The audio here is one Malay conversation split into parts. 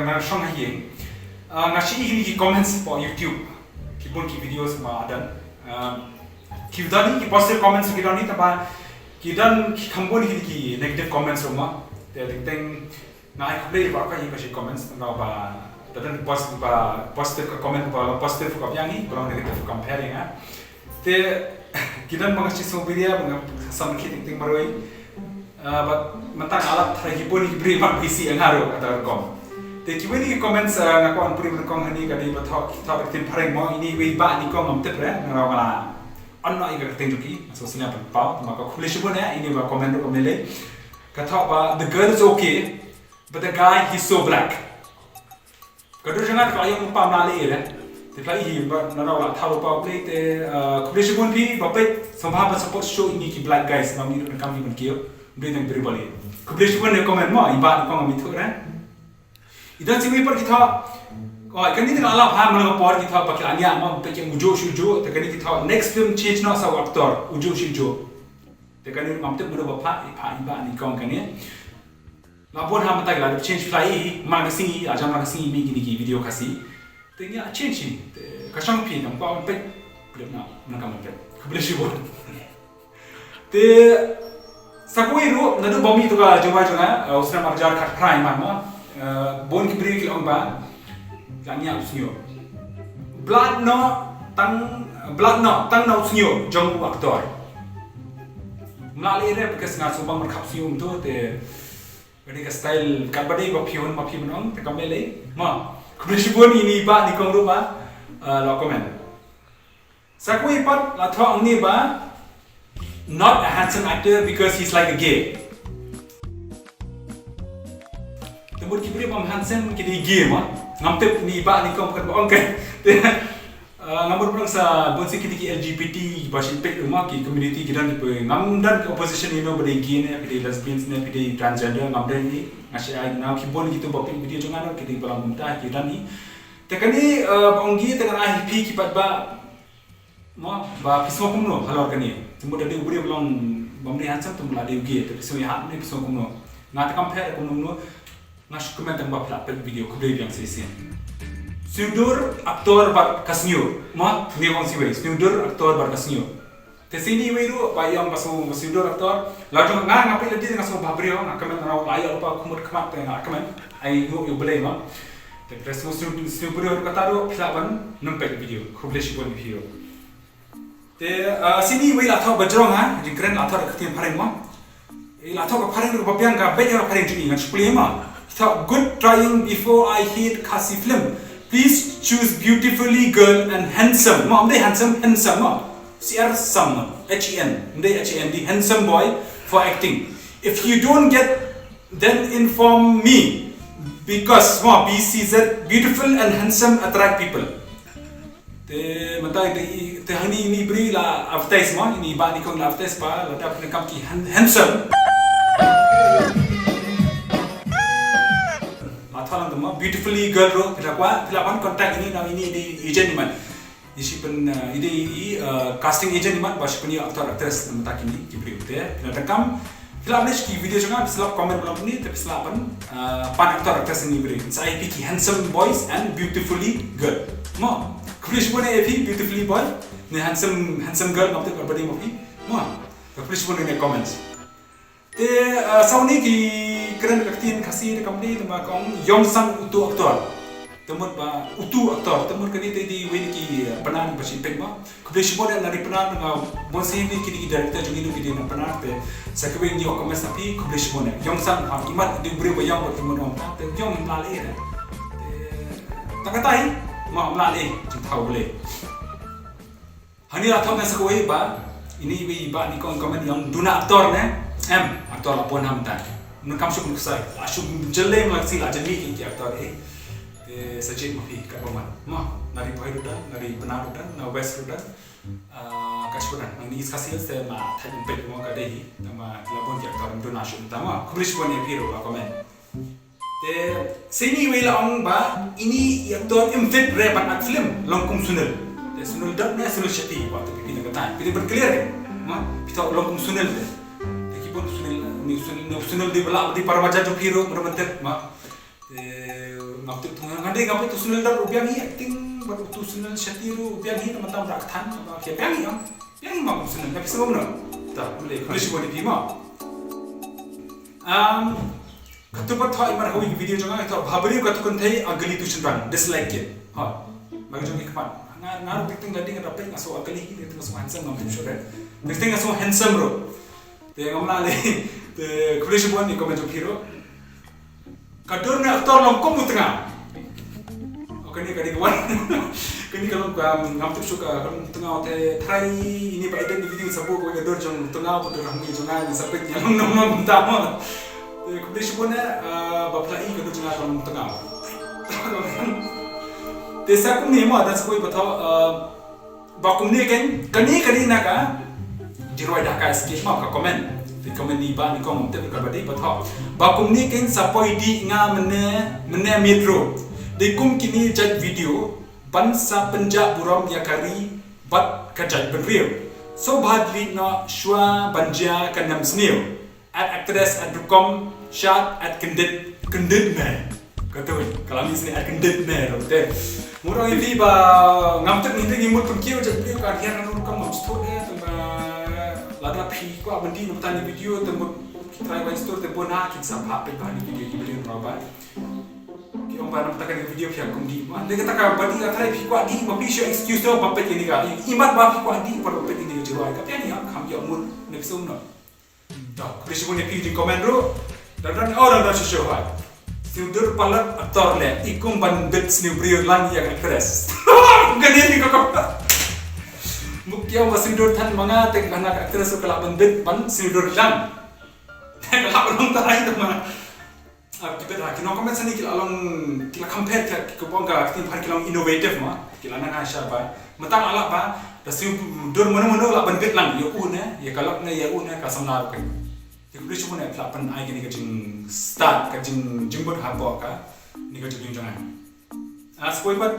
kadang-kadang song hiang ngasih ini comments po YouTube kipun ki video sama ada kita ni ki positive comments kita ni tapi kita ki kambon ki negative comments semua tentang ngai play ba ka yi comments tentang ba dan positive comment ba positive ka yang ni ba negative comparing te kita mengasih semua video sama kita tentang maroi but mentang alat hipon ki beri mak isi angaro kata kom te ki ni comments ngaku an puri kong hani ka di bathok thak tin pareng mo ini we ba ni kong amte pre ngala anna iga teng duki so sina pa maka khulish bon ya ini ba comment ko mele kata ba the girl is okay but the guy he's so black kadu jangan ka ayam pa male ire te plai hi ba na ra thalo pa play te khulish bon bi ba pe sambha ba support show ini ki black guys nam ni kam ni ban kio breathing very bali khulish bon ne comment mo iba ko ngami thura idan si par kita kan ni dengan Allah paham dengan power kita pakai ania mau pakai ujo shujo te kan kita next film change na sa actor ujo shujo te kan ni mamte muda bapa iba ni kong kan ni lapor ham tak la change fly magazine aja magazine mi gini ki video kasi te ni change te kasang pi nam pa pe belum na kam pe kubli shibon te sakui ru nadu bomi tu ka jwa jwa usna marjar khat prime ma bon ki bri ki ong ba Ganya usnyo. Blood no tang no usnyo jong aktor. Mlali re because nga subang markhap sium tu te gani ka style kabadi ba pion ma pi monong te kamele ma krishibon ini ba ni kong ru ba lo comment. Sakui pat la thong ni ba not a handsome actor because he's like a gay. Tembut kibri pam handsome kini gay ma ngamtep ni ba ni kong kan bong kan ngamur pun sa bonsi ki LGBT bashi pek rumah ki community kita ni pe ngamdan ke opposition ni no bade gay ne pede lesbians ne pede transgender ngamdan ni ngasih ai na ki bon gitu bapin video jangan ki balang muntah kita ni tekani bonggi dengan IP ki pat ba ma ba pismo kumno halor kan ni tembut ada ubri belong bamri hansam tum la de gay te pismo ya ne pismo kumno ngat compare kumno ngas comment ang bapla pag video ko yang session Snowdur aktor bar kasnyo ma ni wong si way Snowdur aktor bar kasnyo te sini way ru pa yang pasu Snowdur aktor la jong nga ngapi ladi nga so babrio nga comment na layo pa kumut kmat te nga comment ai yo yo belai ma te preso Snowdur kata ro pilaban numpek video ko bleshi bon video te sini way la tho bajrong ha di kren la tho katin pareng ma la tho ka pareng ro babyang ka beja pareng jini nga chpli ma so good trying before I hate kasi film. Please choose beautifully girl and handsome. Mom, they handsome. CR some HEN. They HEN the handsome boy for acting. If you don't get, then inform me because mom BCZ beautiful and handsome attract people. Te mata te hani ni bri la advertisement ini ba ni kong la advertise pa la dapat kam ki handsome. Athalang tu mah beautifully girl ro pilawan contact ini nama ini agent ni man isi pen ini casting agent ni man bas punya aktor aktris nama tak ini kibri ute pila rekam pila apnis ki video jangan pila comment belum ni tapi pila pan aktor aktris ini beri saya pikir handsome boys and beautifully girl mo kulish pun beautifully boy ni handsome girl nampak berbeda mo mo kulish pun ni comments te sau ni ki keren kaktin kasih rekam ni tema kong Yongsan utu aktor temut ba utu aktor temut kani te di wen ki penan basi pekma kublish mo na ri penan nga bonsi ni ki director jungi ni ki na penan te sakwe ni comments tapi kublish mo na Yongsan imat di bri bayang ko temut om te Yong mlale te takatai ma mlale jing thau le hani la thom sakwe ba ini ba ni kong comment yang duna aktor ne aktor lapon ham tan nun kam shuk nuksai ashuk jelle maksi la jami ki aktor te sajid mafi ka paman ma nari bhai ruda nari bana ruda na west ruda kashpuran ni iskasil se ma thai pek mo ka dei nama lapon ki aktor dun ashuk tama kubrish bon ye piro la comment te sini wela ong ba ini aktor imfit re ban ak film longkum sunul te sunul dab na sunul shati wa te pini ngata pini ber clear ma pita longkum sunul sunil di balak di parwaja jo piro berbentuk ma ngapit tunga ngade ngapit tu sunil dar ubiang hi acting baru tu sunil syatiru ubiang hi mata raktan apa ke piang hi mak sunil tapi sebab mana tak boleh kulish boleh bima katupat thoi mar hoi video jonga to bhabari katukun thai agali tu sunran dislike ke ha mag jongi kapan ngaru biting gading rapai ngaso agali hi itu ngaso handsome ngam sure biting ngaso handsome ro te ngamla le te kulish bon ni komen jo phiro kadur na aktor longkom utanga okey ni kadi kawan kini kalau ngam tu suka kalau tengah te thai ini ba eden video sabu ko kadur jong tengah ko rahmi jonga ni sapet yang nama mutama kulish bon baplai kadur jonga kalau tengah te sakum ni mo adas koi batho bakum ni ken kani naga jiroi dah ka skip ma ka comment di komen ni ba ni kom te ka badi batho bakum ni ken sapoi di nga mene metro de kum kini jat video ban sa penja buram ya kari bat ka jat benrio so badli no shwa banja kanam sneo at actress at dukom shot at kendit ne kata kalau ni sini at kendit ne rote murang ini ba ngamtek ni ngi mut pengkiu jat brio ka hian anu kam mostho e tamba lada phi ko abandi no tani video tamba try by store te bona kit sa pa pe ba ni video ki brio roba ki om ba nam takan video phi akum di ma de kata ka badi ka try phi ko di ma phi show excuse to ba pe ni ka imat ba phi ko di par pe ni jiro ka pe ni kham ya mun ne pisum no ta krishi ko ne phi di comment ro dan orang dah show ha Sudur palat aktor le ikum bandit seni brio lang yang actress. Gani ni kau Mukia masudur tan manga tek anak actress kelak bandit ban sudur lang. Kelak orang tarai tu mana. Kita dah kena komen sini kita along kita compare kita bangga kita hari kita innovative mah. Kita nak asal ba. Mentang alak ba. Dah sudur mana lah bandit lang. Ya una ya kalak na ya una kasamnar kan. Kulish pun nak pelapan ai ni kajing start kajing jemput habo ka ni kajing jangan. Sekoi bat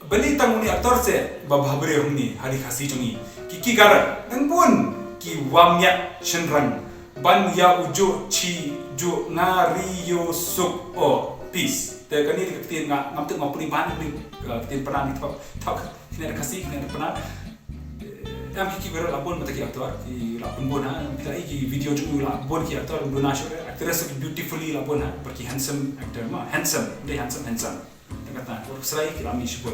beli tamu ni aktor se babhabre humni hari khasi jungi kiki garan nang pun ki wamya shenran ban ya ujo chi jo ngariyo suk o peace te kani ktin ngam tu ngapuni ban ni ktin pernah ni thak ni khasi ni pernah am kiki garo labon mata ki aktor ki labon bona bila ki video ju labon ki aktor bona show actress beautifully labon perki handsome actor ma handsome dia handsome kata serai ki lami show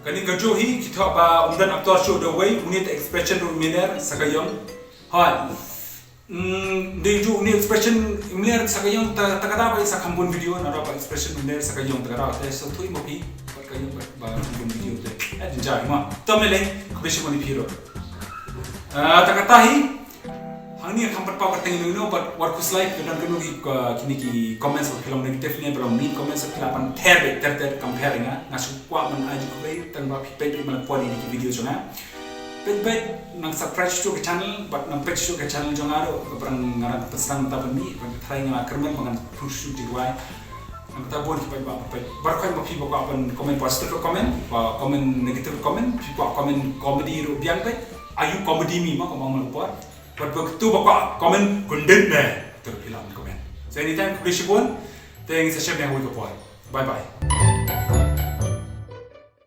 kani gajo hi kita ba umdan aktor show the way unit expression ru miner sakayong ha de ju unit expression miner sakayong ta kata ba sa kambon video na ba expression miner sakayong ta kata so thui mo pi kayo ba kambon video te jai ma tomele kulish ko ni phiro takatahi hangni khampat pa kateng no but war ku slide dan kenu kini ki comments ko film negative ni bro mean comments ko lapan ter comparing ngasu kwa man aji ko be tan ba pipet man poni ni video jona pet nang subscribe to ke channel but nang page to ke channel jona ro berang ngaran pesan ta bani try nga kermen mangan push di wai kita boleh kita berkait mapi bawa apa komen positif komen, komen negatif komen, bawa komen komedi ru biang pe, ayu komedi mi mah kamu melupar, berbegitu bawa komen gondet deh, terpilang komen. Saya ni time kulish pun, tengok session yang boleh kepoi. Bye bye.